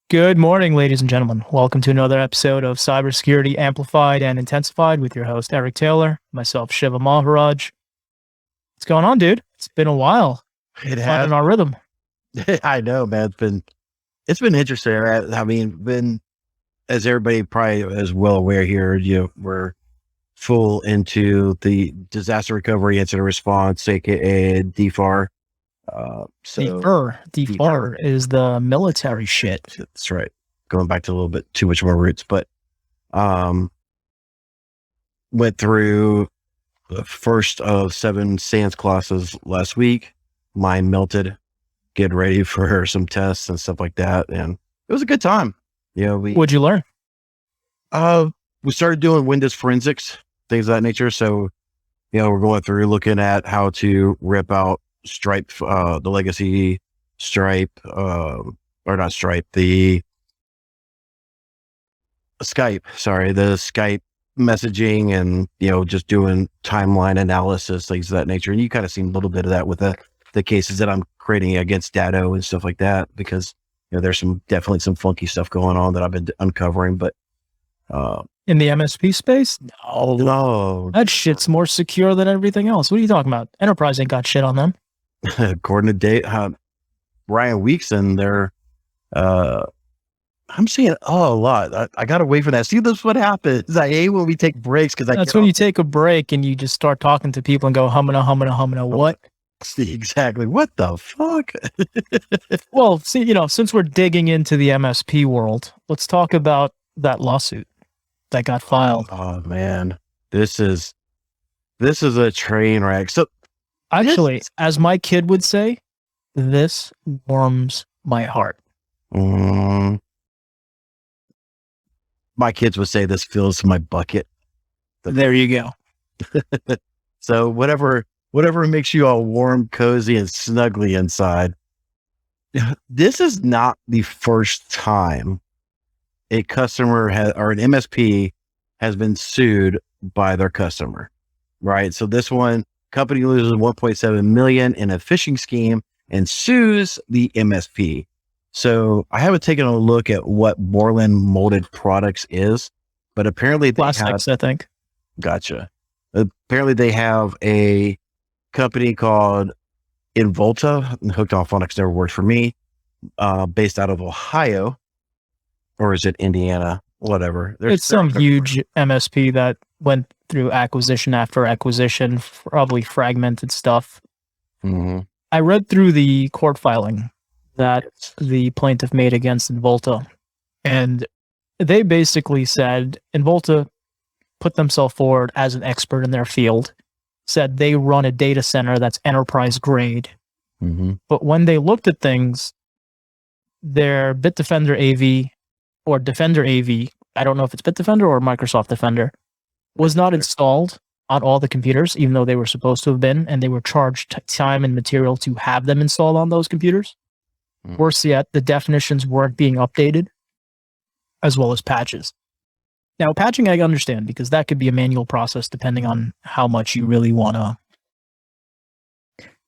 Good morning, ladies and gentlemen. Welcome to another episode of Cybersecurity Amplified and Intensified with your host, Eric Taylor, myself, Shiva Maharaj. What's going on, dude? It's been a while. It has. Finding our rhythm. I know, man. It's been interesting. I mean, as everybody probably is well aware here, we're full into the disaster recovery incident response, aka DFAR. DFAR is the military shit. That's right. Going back to a little bit too much more roots, but went through the first of 7 SANS classes last week. Mine melted. Getting ready for some tests and stuff like that, and it was a good time. What'd you learn? We started doing Windows forensics, things of that nature. So, we're going through looking at how to rip out Stripe, the legacy Stripe, or not Stripe, the Skype messaging, and just doing timeline analysis, things of that nature. And you kind of seen a little bit of that with the cases that I'm creating against Datto and stuff like that, because there's definitely some funky stuff going on that I've been uncovering. But in the MSP space, no, that shit's more secure than everything else. What are you talking about? Enterprise ain't got shit on them. According to Ryan Weeks, and they're I'm seeing a lot. I gotta wait for that. See, this is what happens. I hate when we take breaks, because that's when you take a break and you just start talking to people and go humana. What? See, exactly. What the fuck? Well, see, since we're digging into the MSP world, let's talk about that lawsuit that got filed. Oh man, this is a train wreck. So actually, as my kid would say, this warms my heart. My kids would say this fills my bucket. There you go. So whatever makes you all warm, cozy, and snuggly inside. This is not the first time a customer or an MSP has been sued by their customer, right? So this one, company loses 1.7 million in a phishing scheme and sues the MSP. So I haven't taken a look at what Borland Molded Products is, but apparently they plastics, I think. Gotcha. Apparently they have a company called Involta, hooked on phonics never worked for me, based out of Ohio, or is it Indiana? Whatever. It's some huge MSP that went through acquisition after acquisition, probably fragmented stuff. Mm-hmm. I read through the court filing that the plaintiff made against Involta, and they basically said Involta put themselves forward as an expert in their field, said they run a data center that's enterprise grade. Mm-hmm. But when they looked at things, their BitDefender AV or Defender AV, I don't know if it's BitDefender or Microsoft Defender, was not installed on all the computers, even though they were supposed to have been, and they were charged time and material to have them installed on those computers. Mm-hmm. Worse yet, the definitions weren't being updated, as well as patches. Now, patching I understand, because that could be a manual process depending on how much you really want to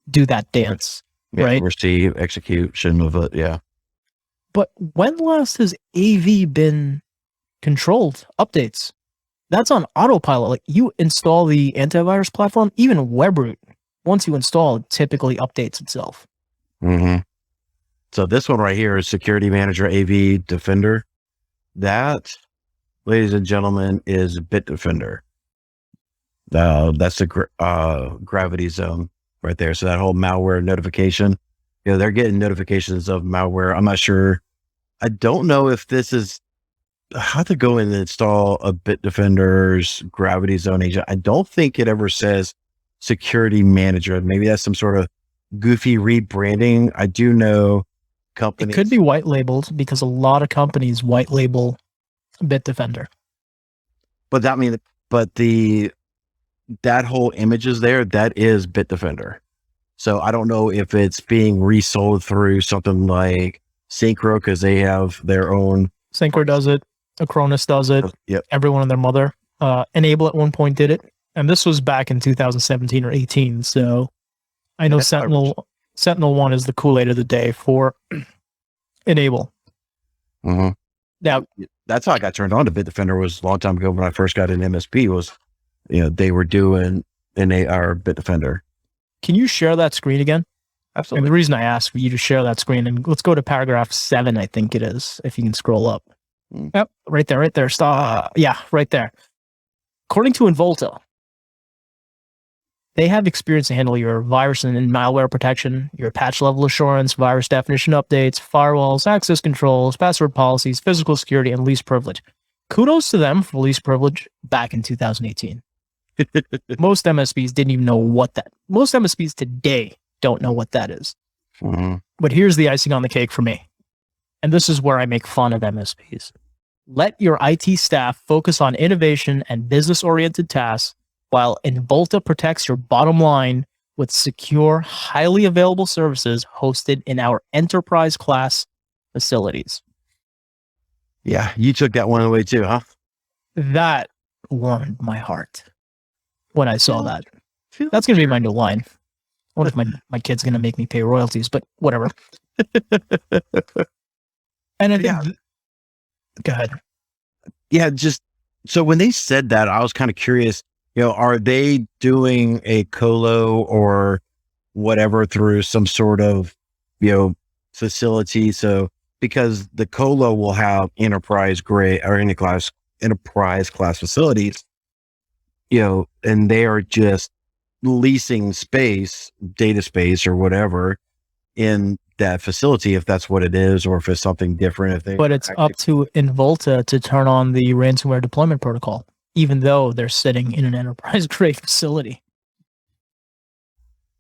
do that dance, right? Receive execution of it, yeah. But when last has AV been controlled updates? That's on autopilot. Like, you install the antivirus platform, even WebRoot, once you install, it typically updates itself. Mm-hmm. So this one right here is Security Manager AV Defender. That, ladies and gentlemen, is BitDefender. That's the gravity zone right there. So that whole malware notification, they're getting notifications of malware. I'm not sure. I don't know if this is how to go in and install a BitDefender's gravity zone agent. I don't think it ever says Security Manager. Maybe that's some sort of goofy rebranding. I do know companies. It could be white labeled, because a lot of companies white label BitDefender. But that whole image is there. That is BitDefender. So I don't know if it's being resold through something like Synchro, because they have their own. Synchro does it. Acronis does it. Yep. Everyone and their mother. Enable at one point did it. And this was back in 2017 or 18. So I know Sentinel Sentinel-1 is the Kool-Aid of the day for Enable. Mm-hmm. Now, that's how I got turned on to BitDefender. Was a long time ago when I first got in MSP. Was they were doing an AR BitDefender. Can you share that screen again? Absolutely. And the reason I asked for you to share that screen, and let's go to paragraph 7, I think it is, if you can scroll up. Yep, right there. Stop. Yeah, right there. According to Involta, they have experience to handle your virus and malware protection, your patch level assurance, virus definition updates, firewalls, access controls, password policies, physical security, and least privilege. Kudos to them for least privilege back in 2018. Most MSPs didn't even know what that. Most MSPs today don't know what that is. Mm-hmm. But here's the icing on the cake for me. And this is where I make fun of MSPs. Let your IT staff focus on innovation and business-oriented tasks while Involta protects your bottom line with secure, highly available services hosted in our enterprise-class facilities. Yeah, you took that one away too, huh? That warmed my heart when I saw that. That's going to be my new line. I wonder if my kid's going to make me pay royalties, but whatever. And I think, go ahead. Yeah, just so when they said that, I was kind of curious, are they doing a colo or whatever through some sort of, facility? So because the colo will have enterprise grade or enterprise class facilities, and they are just leasing space, data space or whatever in that facility, if that's what it is, or if it's something different. But it's up to Involta to turn on the ransomware deployment protocol, even though they're sitting in an enterprise grade facility.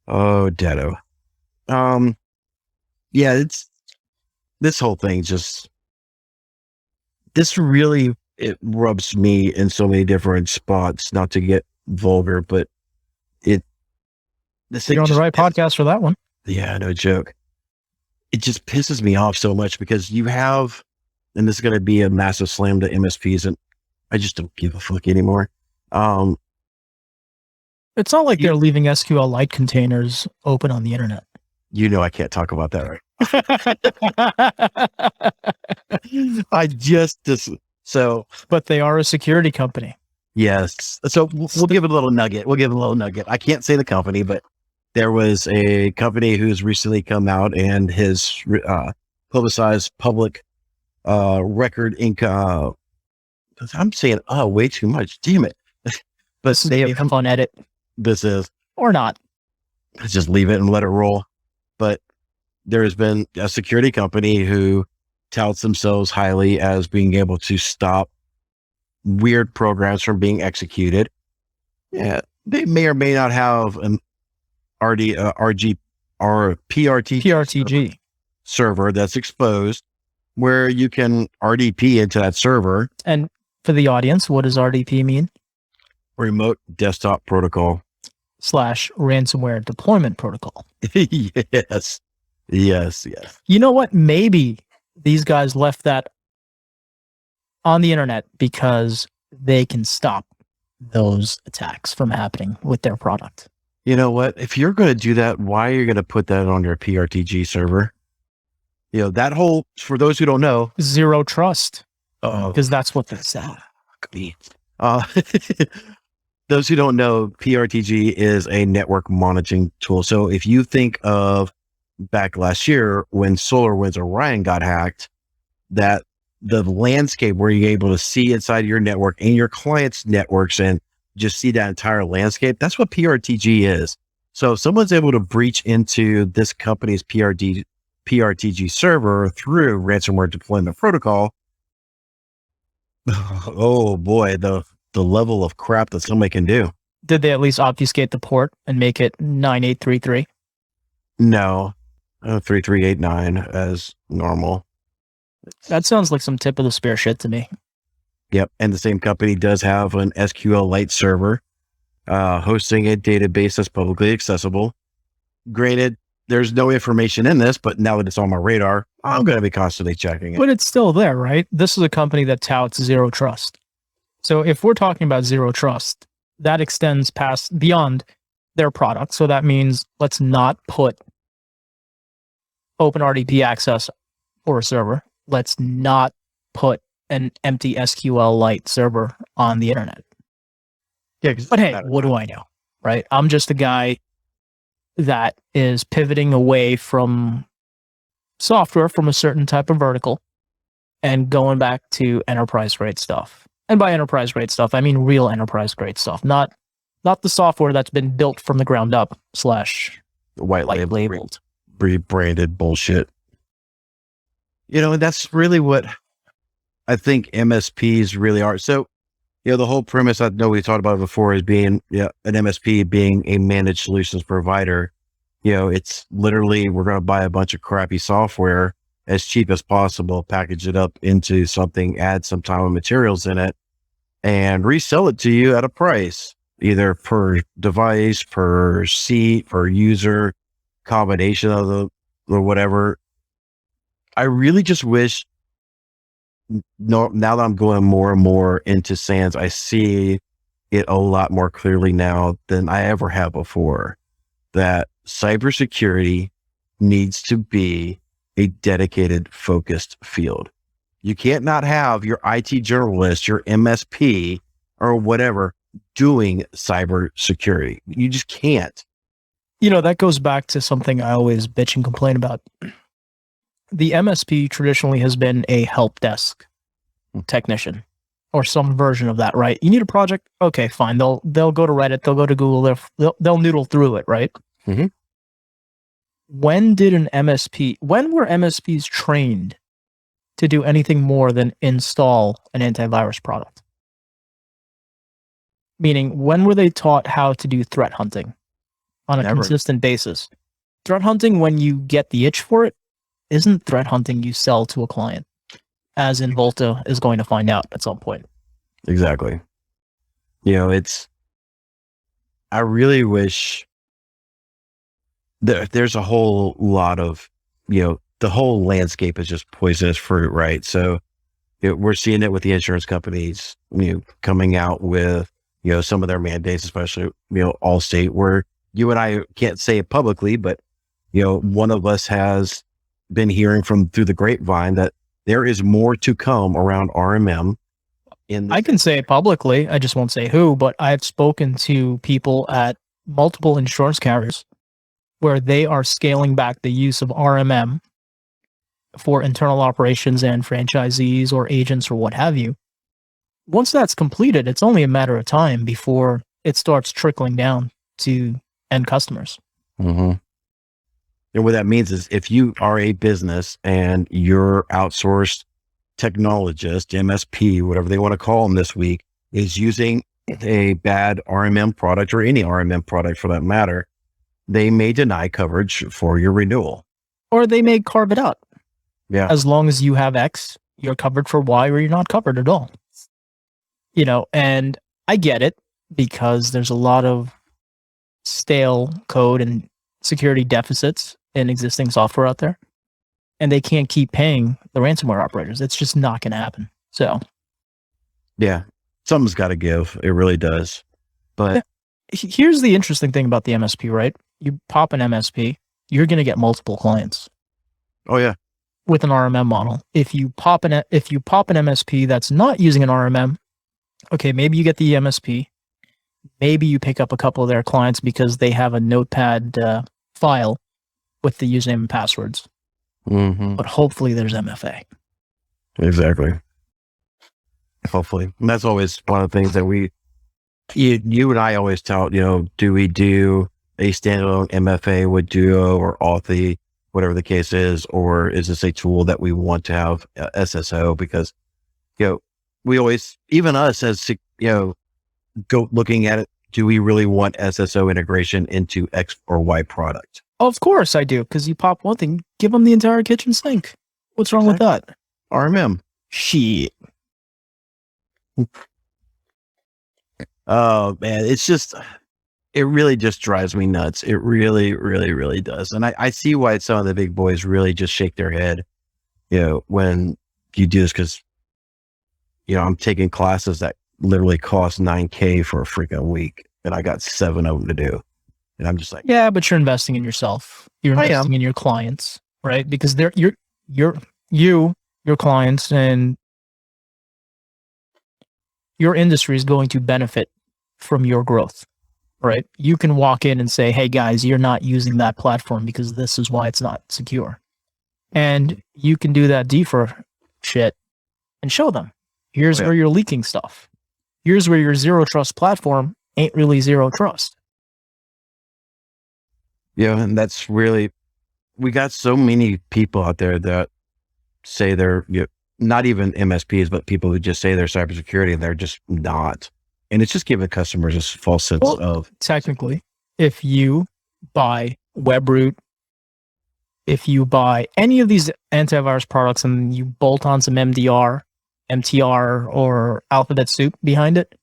Oh, Detto. Yeah, it's this whole thing it rubs me in so many different spots, not to get vulgar, but you're on the right podcast for that one. Yeah, no joke. It just pisses me off so much because you have, and this is going to be a massive slam to MSPs, and I just don't give a fuck anymore. It's not like they're leaving SQLite containers open on the internet. I can't talk about that, right? But they are a security company. Yes. So we'll give it a little nugget. I can't say the company, but there was a company who's recently come out and has publicized public record income. I'm saying, way too much. Damn it. But they have come on edit. This is. Or not. Let's just leave it and let it roll. But there has been a security company who touts themselves highly as being able to stop weird programs from being executed. Yeah. They may or may not have an PRTG server that's exposed where you can RDP into that server. And for the audience, what does RDP mean? Remote Desktop Protocol / ransomware deployment protocol. Yes. You know what? Maybe these guys left that on the internet because they can stop those attacks from happening with their product. You know what? If you're going to do that, why are you going to put that on your PRTG server? That whole, for those who don't know, zero trust. Because that's what they said. Those who don't know, PRTG is a network monitoring tool. So if you think of back last year when SolarWinds Orion got hacked, that the landscape where you're able to see inside your network and your clients' networks and just see that entire landscape, that's what PRTG is. So if someone's able to breach into this company's PRTG server through ransomware deployment protocol, oh boy, the level of crap that somebody can do. Did they at least obfuscate the port and make it 9833? No, 3389 as normal. That sounds like some tip of the spear shit to me. Yep. And the same company does have an SQLite server hosting a database that's publicly accessible. Granted, there's no information in this, but now that it's on my radar, I'm going to be constantly checking it. But it's still there, right? This is a company that touts zero trust. So if we're talking about zero trust, that extends beyond their product. So that means let's not put open RDP access for a server. Let's not put an empty SQL-Lite server on the internet. Yeah, But hey, what do I know, right? I'm just a guy that is pivoting away from software from a certain type of vertical and going back to enterprise grade stuff. And by enterprise grade stuff, I mean real enterprise grade stuff, not the software that's been built from the ground up / white labeled, rebranded bullshit. And that's really what I think MSPs really are. So, the whole premise, I know we talked about it before, is being an MSP being a managed solutions provider. It's literally, we're going to buy a bunch of crappy software as cheap as possible, package it up into something, add some time and materials in it, and resell it to you at a price, either per device, per seat, per user, combination of the or whatever. I really just wish, now that I'm going more and more into SANS, I see it a lot more clearly now than I ever have before, that cybersecurity needs to be a dedicated, focused field. You can't not have your IT generalist, your MSP, or whatever doing cybersecurity. You just can't. That goes back to something I always bitch and complain about. The MSP traditionally has been a help desk technician or some version of that, right? You need a project? Okay, fine. They'll go to Reddit, they'll go to Google, they'll noodle through it, right? Mm-hmm. When were MSPs trained to do anything more than install an antivirus product? Meaning, when were they taught how to do threat hunting on a consistent basis? Threat hunting, when you get the itch for it, isn't threat hunting you sell to a client, as in Volta is going to find out at some point. Exactly. I really wish there's a whole lot of, the whole landscape is just poisonous fruit, right? So we're seeing it with the insurance companies, coming out with, some of their mandates, especially, Allstate, where you and I can't say it publicly, but, one of us has been hearing through the grapevine that there is more to come around RMM. I can say it publicly. I just won't say who, but I've spoken to people at multiple insurance carriers where they are scaling back the use of RMM for internal operations and franchisees or agents or what have you. Once that's completed, it's only a matter of time before it starts trickling down to end customers. Mm-hmm. And what that means is, if you are a business and your outsourced technologist, MSP, whatever they want to call them this week, is using a bad RMM product, or any RMM product for that matter, they may deny coverage for your renewal. Or they may carve it out. Yeah. As long as you have X, you're covered for Y, or you're not covered at all. And I get it, because there's a lot of stale code and security deficits in existing software out there, and they can't keep paying the ransomware operators. It's just not going to happen. So, yeah, something's got to give. It really does. But here's the interesting thing about the MSP, right? You pop an MSP, you're going to get multiple clients. Oh yeah, with an RMM model. If you pop an MSP that's not using an RMM, okay, maybe you get the MSP. Maybe you pick up a couple of their clients because they have a notepad file with the username and passwords. Mm-hmm. But hopefully there's MFA. Exactly. Hopefully. And that's always one of the things that you and I always tout, do we do a standalone MFA with Duo or Authy, whatever the case is, or is this a tool that we want to have SSO? Because, we always, even us as, go looking at it, do we really want SSO integration into X or Y product? Of course I do, because you pop one thing, give them the entire kitchen sink. What's wrong with that? RMM. Shit. Oh man, it really just drives me nuts. It really, really, really does. And I see why some of the big boys really just shake their head, when you do this, because, I'm taking classes that literally cost $9,000 for a freaking week, and I got 7 of them to do. And I'm just like, yeah, but you're investing in yourself. You're investing in your clients. right? Because your clients and your industry is going to benefit from your growth, right? You can walk in and say, hey guys, you're not using that platform because this is why it's not secure. And you can do that deeper shit and show them, here's where you're leaking stuff. Here's where your zero trust platform ain't really zero trust. Yeah, and that's really, we got so many people out there that say they're, not even MSPs, but people who just say they're cybersecurity and they're just not. And it's just giving customers a false sense of. Technically, if you buy Webroot, if you buy any of these antivirus products and you bolt on some MDR, MTR, or alphabet soup behind it,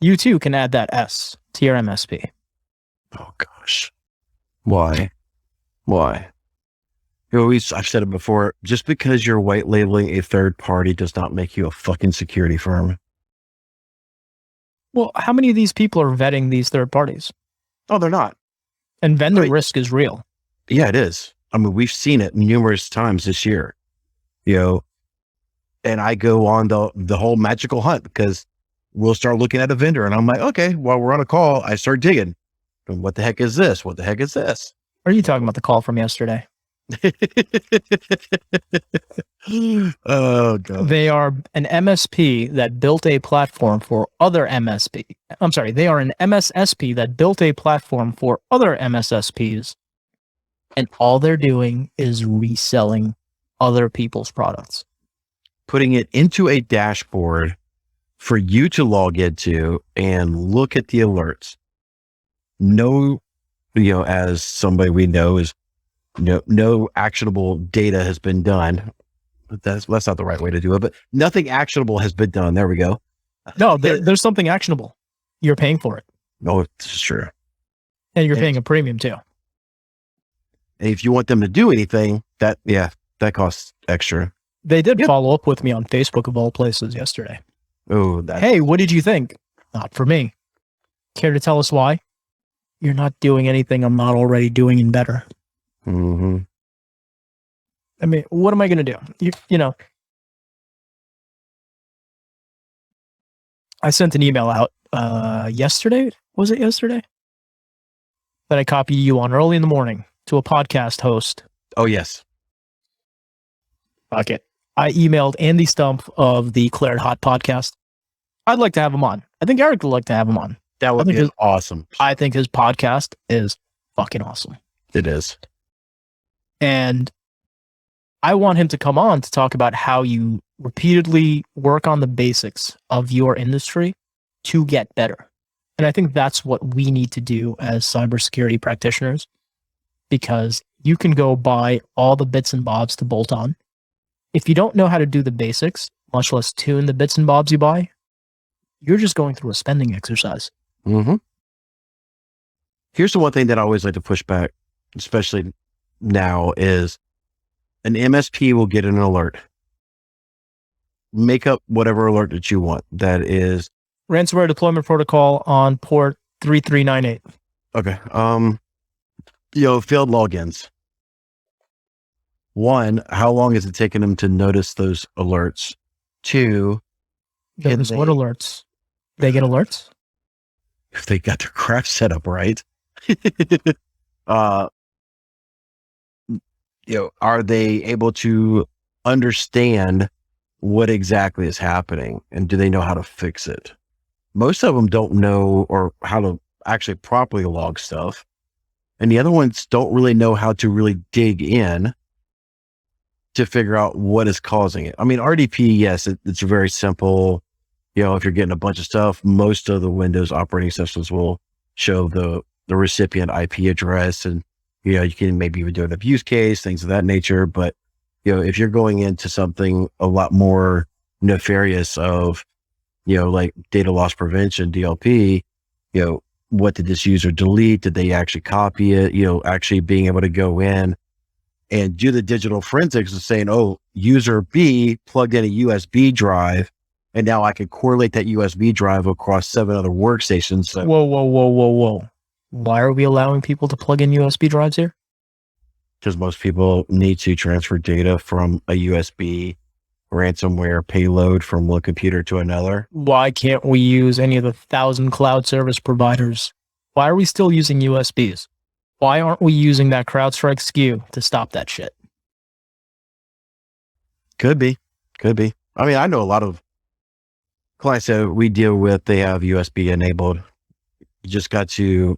you too can add that S to your MSP. Oh gosh. Why? I've said it before, just because you're white labeling a third party does not make you a fucking security firm. Well, how many of these people are vetting these third parties? Oh, they're not. And vendor risk is real. Yeah, it is. I mean, we've seen it numerous times this year, and I go on the whole magical hunt because we'll start looking at a vendor and I'm like, okay, while we're on a call, I start digging. And what the heck is this? What the heck is this? Are you talking about the call from yesterday? Oh god. They are an MSP that built a platform for other MSP. I'm sorry, they are an MSSP that built a platform for other MSSPs, and all they're doing is reselling other people's products. Putting it into a dashboard for you to log into and look at the alerts. No, as somebody we know is, no actionable data has been done. That's not the right way to do it, but nothing actionable has been done. There we go. No, there's something actionable. You're paying for it. No, it's true. And you're paying a premium too. And if you want them to do anything, that costs extra. They did follow up with me on Facebook of all places yesterday. Oh, hey, what did you think? Not for me. Care to tell us why? You're not doing anything I'm not already doing and better. Mm-hmm. I mean, what am I going to do? I sent an email out yesterday. Was it yesterday? That I copied you on early in the morning to a podcast host. Oh, yes. Okay. I emailed Andy Stump of the Cleared Hot podcast. I'd like to have him on. I think Eric would like to have him on. That would be awesome. I think his podcast is fucking awesome. It is. And I want him to come on to talk about how you repeatedly work on the basics of your industry to get better. And I think that's what we need to do as cybersecurity practitioners, because you can go buy all the bits and bobs to bolt on. If you don't know how to do the basics, much less tune the bits and bobs you buy, you're just going through a spending exercise. Mm-hmm. Here's the one thing that I always like to push back, especially now, is an MSP will get an alert. Make up whatever alert that you want. That is ransomware deployment protocol on port 3398. Okay. Failed logins. One, how long is it taking them to notice those alerts? Two, what alerts? They get alerts? If they got their crap set up right. Are they able to understand what exactly is happening, and do they know how to fix it? Most of them don't know or how to actually properly log stuff. And the other ones don't really know how to really dig in to figure out what is causing it. I mean, RDP, yes, it's very simple. If you're getting a bunch of stuff, most of the Windows operating systems will show the recipient IP address, and, you can maybe even do an abuse case, things of that nature. But, if you're going into something a lot more nefarious of, like data loss prevention, DLP, what did this user delete? Did they actually copy it? Actually being able to go in and do the digital forensics of saying, oh, user B plugged in a USB drive, and now I can correlate that USB drive across 7 other workstations. So, Whoa. Why are we allowing people to plug in USB drives here? because most people need to transfer data from a USB ransomware payload from one computer to another. Why can't we use any of the 1,000 cloud service providers? Why are we still using USBs? Why aren't we using that CrowdStrike SKU to stop that shit? Could be. I mean, I know a lot of clients that we deal with, they have USB enabled. You just got to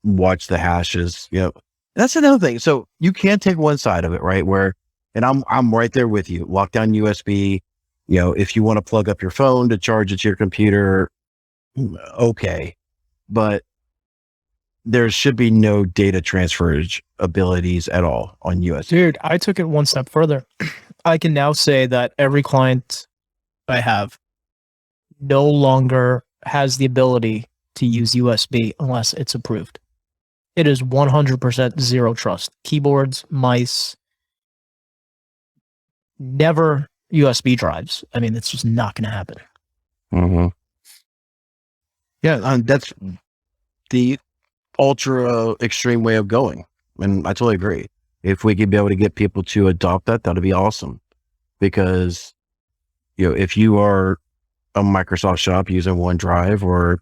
watch the hashes. That's another thing. So you can't take one side of it, right? And I'm right there with you. Lock down USB. If you want to plug up your phone to charge it to your computer, okay. But there should be no data transfer abilities at all on USB. Dude, I took it one step further. I can now say that every client I have no longer has the ability to use USB unless it's approved. It is 100% zero trust. Keyboards, mice, never USB drives. I mean, it's just not going to happen. Mm-hmm. Yeah, that's the ultra extreme way of going. And I totally agree. If we could be able to get people to adopt that, that'd be awesome. Because, if you are a Microsoft shop using OneDrive or,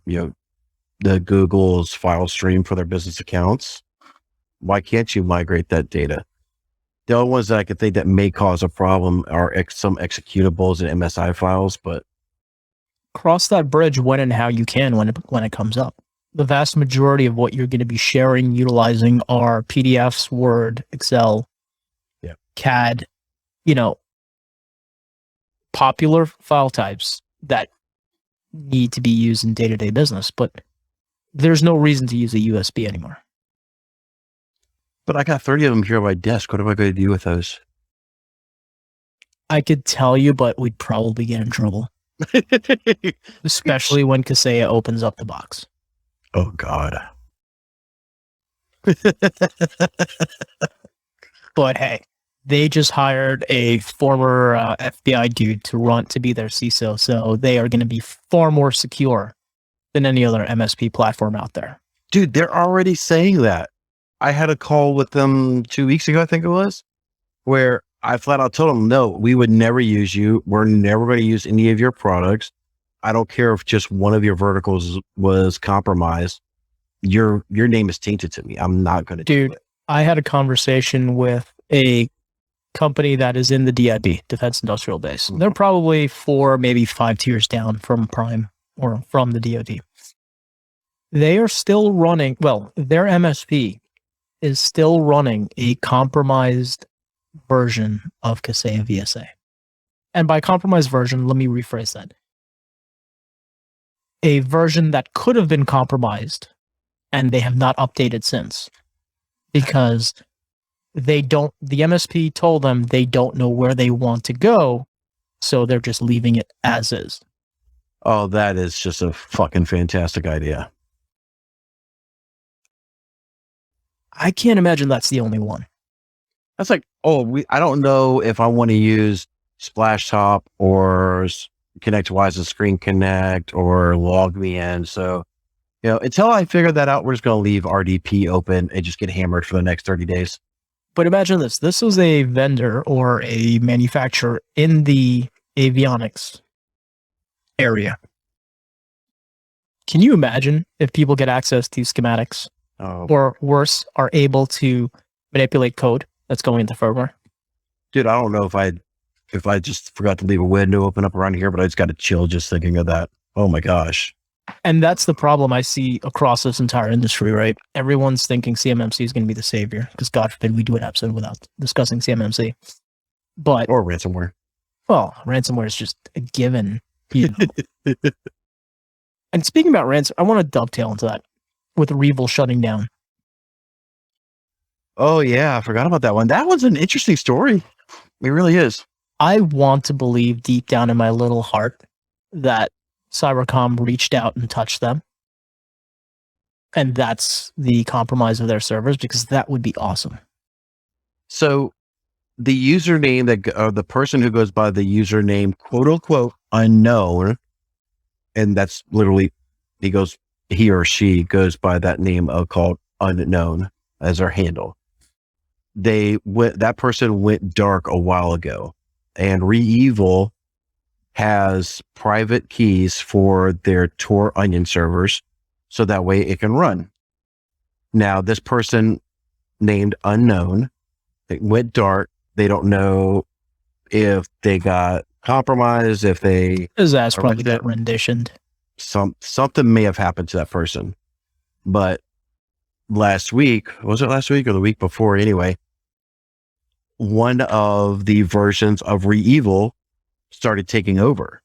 the Google's file stream for their business accounts, why can't you migrate that data? The only ones that I could think that may cause a problem are some executables and MSI files, but cross that bridge when and how you can when it comes up. The vast majority of what you're going to be sharing, utilizing are PDFs, Word, Excel, CAD, popular file types that need to be used in day-to-day business, but there's no reason to use a USB anymore. But I got 30 of them here on my desk. What am I going to do with those? I could tell you, but we'd probably get in trouble. Especially when Kaseya opens up the box. Oh, God. But hey, they just hired a former FBI dude to be their CISO, so they are going to be far more secure than any other MSP platform out there. Dude, they're already saying that. I had a call with them 2 weeks ago, I think it was, where I flat out told them, no, we would never use you. We're never going to use any of your products. I don't care if just one of your verticals was compromised. Your name is tainted to me. I'm not going to do it. Dude, I had a conversation with a company that is in the DIB, Defense Industrial Base. They're probably 4, maybe 5 tiers down from Prime or from the DoD. They are still running, their MSP is still running a compromised version of Kaseya VSA. And by compromised version, let me rephrase that. A version that could have been compromised and they have not updated since because the MSP told them they don't know where they want to go, so they're just leaving it as is. Oh, that is just a fucking fantastic idea. I can't imagine that's the only one. That's like, I don't know if I want to use Splashtop or ConnectWise and Screen Connect or Log Me In. So, until I figure that out, we're just going to leave RDP open and just get hammered for the next 30 days. But imagine this. This was a vendor or a manufacturer in the avionics area. Can you imagine if people get access to schematics or worse, are able to manipulate code that's going into firmware? Dude, I don't know if I just forgot to leave a window open up around here, but I just got to chill just thinking of that. Oh my gosh. And that's the problem I see across this entire industry, right? Everyone's thinking CMMC is going to be the savior because God forbid we do an episode without discussing CMMC. Or ransomware. Well, ransomware is just a given. And speaking about ransom, I want to dovetail into that with Revil shutting down. Oh yeah, I forgot about that one. That one's an interesting story. It really is. I want to believe deep down in my little heart that Cybercom reached out and touched them. And that's the compromise of their servers, because that would be awesome. So the username the person who goes by the username, quote unquote, unknown, and that's literally, he or she goes by that name called unknown as their handle. that person went dark a while ago, and ReEvil has private keys for their Tor Onion servers, so that way it can run. Now, this person named Unknown, it went dark. They don't know if they got compromised, if they his ass probably got renditioned. Something may have happened to that person. But last week, was it last week or the week before? Anyway, one of the versions of ReEvil started taking over.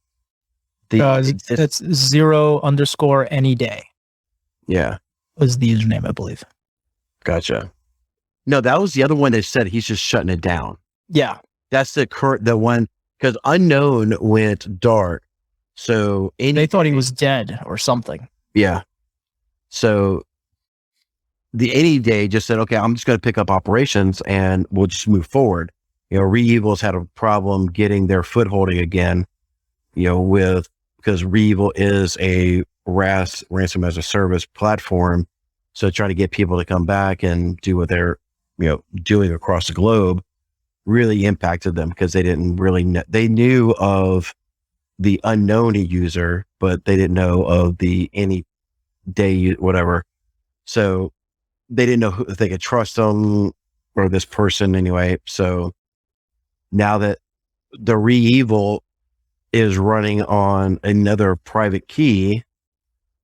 It's 0_any_day. Yeah. Was the username, I believe. Gotcha. No, that was the other one that said he's just shutting it down. Yeah. That's the one, because Unknown went dark. So they thought he was dead or something. Yeah. So the Any Day just said, okay, I'm just going to pick up operations and we'll just move forward. ReEvil's had a problem getting their footholding again, because ReEvil is a ransom as a service platform. So trying to get people to come back and do what they're, doing across the globe really impacted them, because they didn't really know. They knew of the unknown user, but they didn't know of the Any Day, whatever. So they didn't know if they could trust them or this person anyway. So now that the ReEvil is running on another private key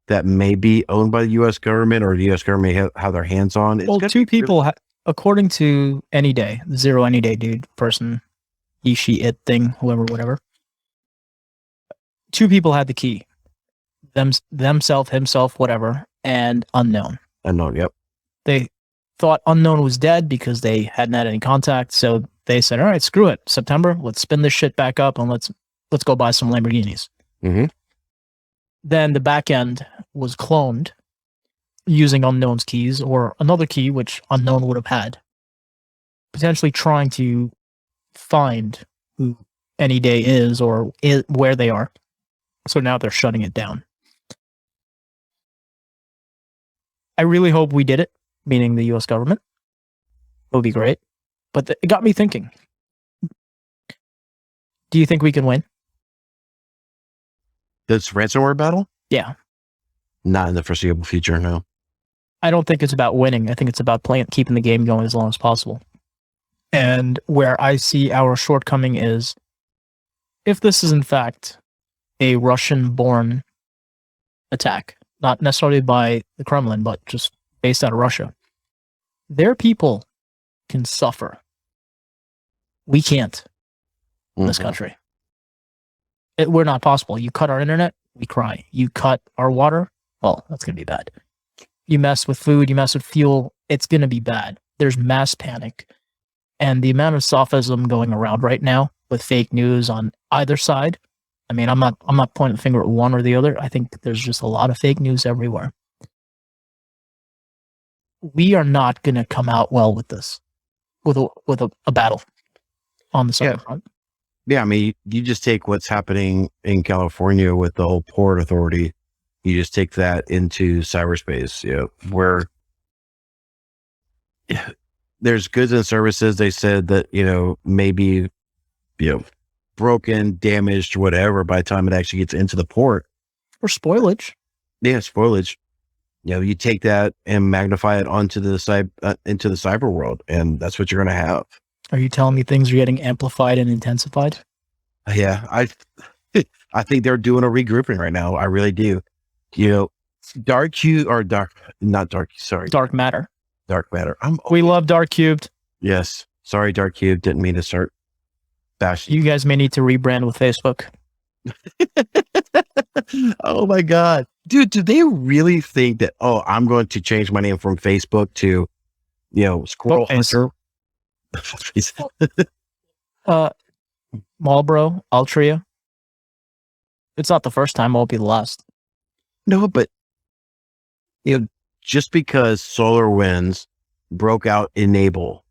that may be owned by the U.S. government, or the U.S. government have their hands on. Well, two people, according to Any Day, the 0_any_day dude, person, he, she, it thing, whoever, whatever. Two people had the key. Themself, himself, whatever, and Unknown. Unknown, yep. They thought Unknown was dead because they hadn't had any contact, so they said, all right, screw it. September, let's spin this shit back up and let's go buy some Lamborghinis. Mm-hmm. Then the back end was cloned using Unknown's keys, or another key which Unknown would have had, potentially trying to find who Any Day is or where they are. So now they're shutting it down. I really hope we did it, meaning the US government. It would be great. But it got me thinking. Do you think we can win? This ransomware battle? Yeah. Not in the foreseeable future, no. I don't think it's about winning. I think it's about keeping the game going as long as possible. And where I see our shortcoming is, if this is in fact a Russian-born attack, not necessarily by the Kremlin, but just based out of Russia, their people can suffer. We can't in this country. We're not possible. You cut our internet, we cry. You cut our water, well, that's going to be bad. You mess with food, you mess with fuel, it's going to be bad. There's mass panic. And the amount of sophism going around right now with fake news on either side, I mean, I'm not pointing the finger at one or the other. I think there's just a lot of fake news everywhere. We are not going to come out well with this, with a battle on the cyber front. Yeah, I mean, you just take what's happening in California with the whole Port Authority. You just take that into cyberspace, where there's goods and services. They said that, maybe, broken, damaged, whatever, by the time it actually gets into the port. Or spoilage. Yeah, spoilage. You take that and magnify it onto the into the cyber world, and that's what you're going to have. Are you telling me things are getting amplified and intensified? Yeah, I think they're doing a regrouping right now. I really do. Dark matter. Dark matter. We love Dark Cubed. Yes. Sorry, Dark Cube. Didn't mean to start bashing. You guys may need to rebrand with Facebook. Oh my God. Dude, do they really think that, I'm going to change my name from Facebook to, Squirrel Hunter? Marlboro, Altria. It's not the first time, it won't be the last. No, but just because SolarWinds broke out Enable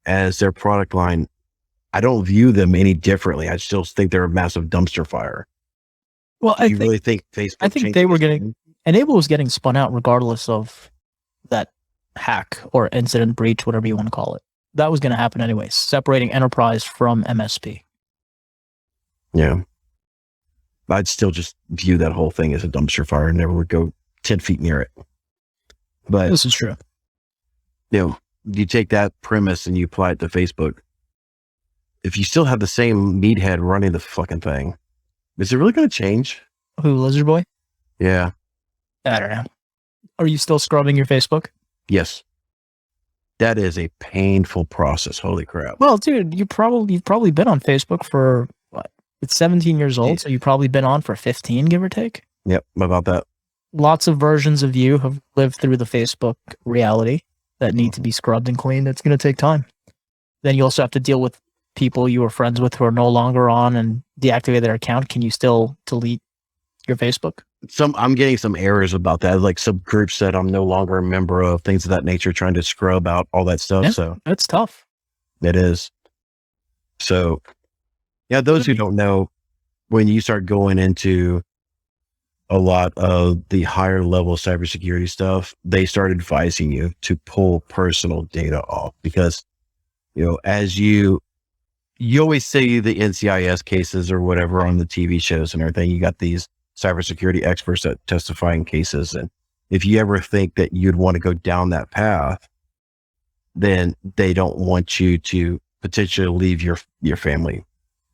as their product line, I don't view them any differently. I still think they're a massive dumpster fire. Well, I really think Facebook. I think they were Enable was getting spun out regardless of that hack or incident breach, whatever you want to call it. that was going to happen anyway, separating enterprise from MSP. Yeah. I'd still just view that whole thing as a dumpster fire and never would go 10 feet near it. But This is true. You take that premise and you apply it to Facebook. If you still have the same meathead running the fucking thing, is it really going to change? Who, Lizard Boy? Yeah. I don't know. Are you still scrubbing your Facebook? Yes. That is a painful process. Holy crap. Well, dude, you've probably been on Facebook for what? It's 17 years old, so you've probably been on for 15, give or take. Yep, about that. Lots of versions of you have lived through the Facebook reality that need to be scrubbed and cleaned. It's going to take time. Then you also have to deal with people you were friends with who are no longer on and deactivate their account. Can you still delete your Facebook? I'm getting some errors about that, like some groups that I'm no longer a member of, things of that nature, trying to scrub out all that stuff. Yeah, so it's tough. It is. So, yeah, those who don't know, when you start going into a lot of the higher level cybersecurity stuff, they start advising you to pull personal data off because, as you always see the NCIS cases or whatever on the TV shows and everything, you got these cybersecurity experts that testify in cases. And if you ever think that you'd want to go down that path, then they don't want you to potentially leave your family,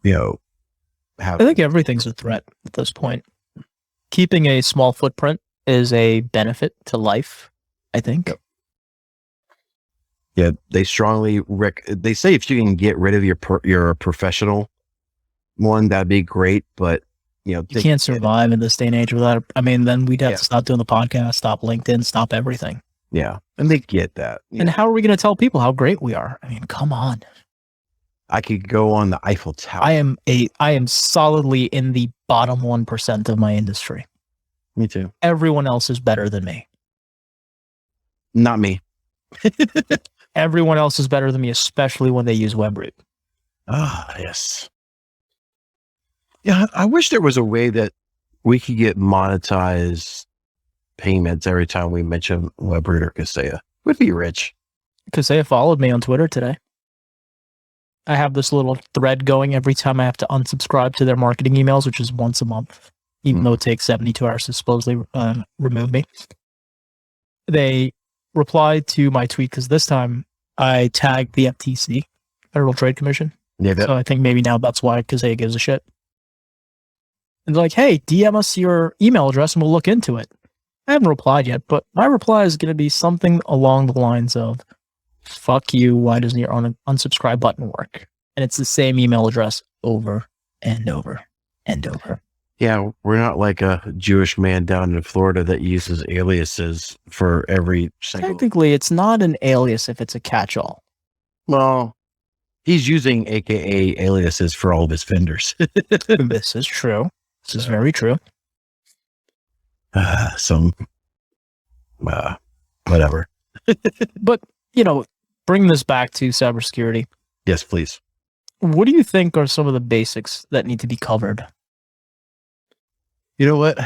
I think everything's a threat at this point. Keeping a small footprint is a benefit to life, I think. Yeah, they strongly they say if you can get rid of your professional one, that'd be great. But you can't survive in this day and age without it. I mean, then we'd have to stop doing the podcast, stop LinkedIn, stop everything. Yeah, and they get that. And how are we going to tell people how great we are? I mean, come on. I could go on the Eiffel Tower. I am solidly in the bottom 1% of my industry. Me too. Everyone else is better than me. Not me. Everyone else is better than me, especially when they use WebRoot. Ah, yes. Yeah, I wish there was a way that we could get monetized payments every time we mention WebRoot or Kaseya. We'd be rich. Kaseya followed me on Twitter today. I have this little thread going every time I have to unsubscribe to their marketing emails, which is once a month, even though it takes 72 hours to supposedly remove me. They replied to my tweet because this time I tagged the FTC, Federal Trade Commission. Yeah, so I think maybe now that's why Kaseya gives a shit. And they're like, hey, DM us your email address and we'll look into it. I haven't replied yet, but my reply is going to be something along the lines of, fuck you, why doesn't your unsubscribe button work? And it's the same email address over and over and over. Yeah, we're not like a Jewish man down in Florida that uses aliases for every single... Technically, it's not an alias if it's a catch-all. Well, he's using AKA aliases for all of his vendors. This is true. This is very true. Whatever. But, bring this back to cybersecurity. Yes, please. What do you think are some of the basics that need to be covered? You know what?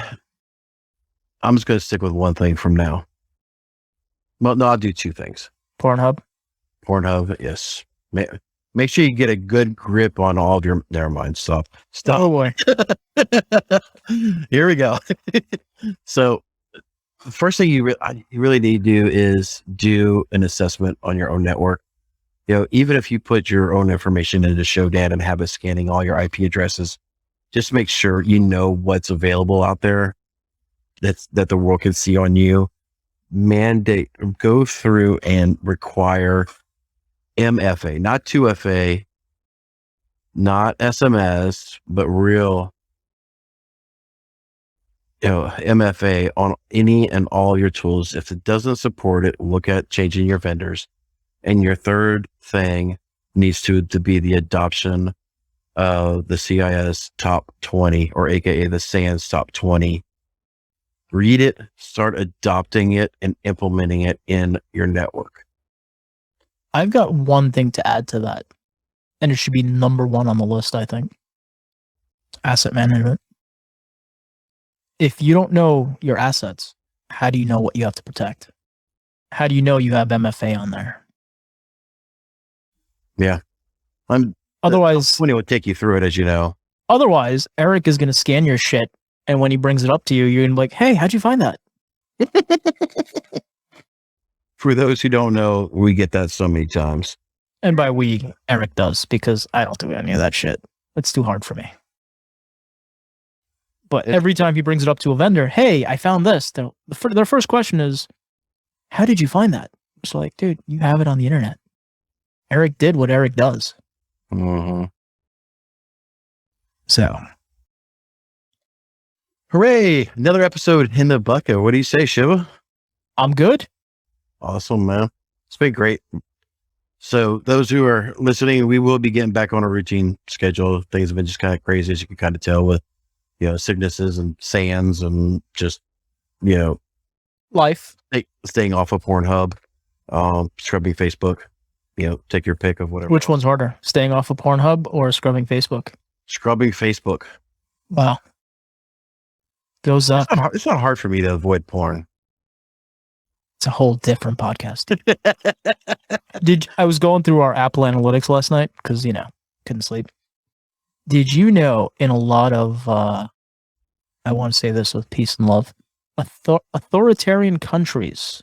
I'm just going to stick with one thing from now. Well, no, I'll do two things. Pornhub, yes. Make sure you get a good grip on all of your... Never mind. Stop. Oh, boy. Here we go. So, the first thing you really need to do is do an assessment on your own network. Even if you put your own information into Shodan and have it scanning all your IP addresses, just make sure you know what's available out there that the world can see on you. Go through and require MFA, not 2FA, not SMS, but real MFA on any and all your tools. If it doesn't support it, look at changing your vendors. And your third thing needs to be the adoption of the CIS top 20, or AKA the SANS top 20. Read it, start adopting it and implementing it in your network. I've got one thing to add to that, and it should be number one on the list, I think. Asset management. If you don't know your assets, how do you know what you have to protect? How do you know you have MFA on there? Otherwise, when it would take you through it, as you know. otherwise, Eric is going to scan your shit, and when he brings it up to you, you're gonna be like, "Hey, how'd you find that?" For those who don't know, we get that so many times. And by we, Eric does, because I don't do any of that shit. It's too hard for me. But every time he brings it up to a vendor, "Hey, I found this," their first question is, "How did you find that?" It's like, dude, you have it on the internet. Eric did what Eric does. Mm-hmm. So, hooray! Another episode in the bucket. What do you say, Shiva? I'm good. Awesome, man. It's been great. So those who are listening, we will be getting back on a routine schedule. Things have been just kind of crazy, as you can kind of tell with, sicknesses and sands and just, Life. staying off of Pornhub, scrubbing Facebook, take your pick of whatever. Which one's harder? Staying off of Pornhub or scrubbing Facebook? Scrubbing Facebook. Wow. Goes up. It's not hard for me to avoid porn. It's a whole different podcast. I was going through our Apple Analytics last night because, couldn't sleep. Did you know in a lot of, I want to say this with peace and love, authoritarian countries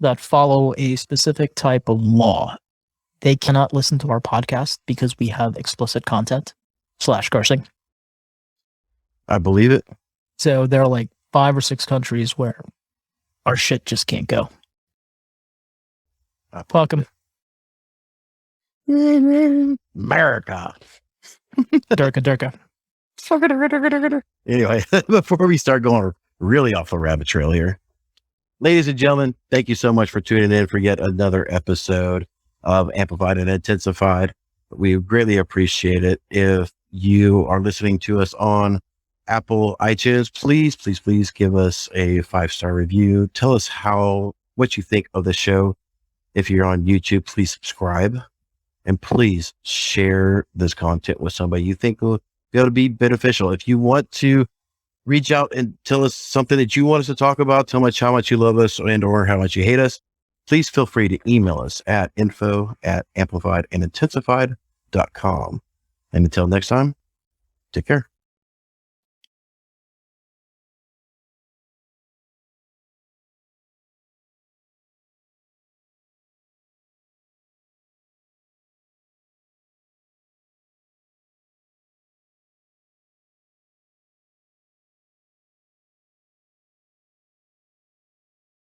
that follow a specific type of law, they cannot listen to our podcast because we have explicit content / cursing. I believe it. So there are like 5 or 6 countries where our shit just can't go. Fuck 'em. America. Durka. Anyway, before we start going really off the rabbit trail here, ladies and gentlemen, thank you so much for tuning in for yet another episode of Amplified and Intensified. We greatly appreciate it. If you are listening to us on Apple iTunes, please give us a 5-star review. Tell us what you think of the show. If you're on YouTube, please subscribe and please share this content with somebody you think will be able to be beneficial. If you want to reach out and tell us something that you want us to talk about, tell us how much you love us or how much you hate us, please feel free to email us at info@amplifiedandintensified.com. And until next time, take care.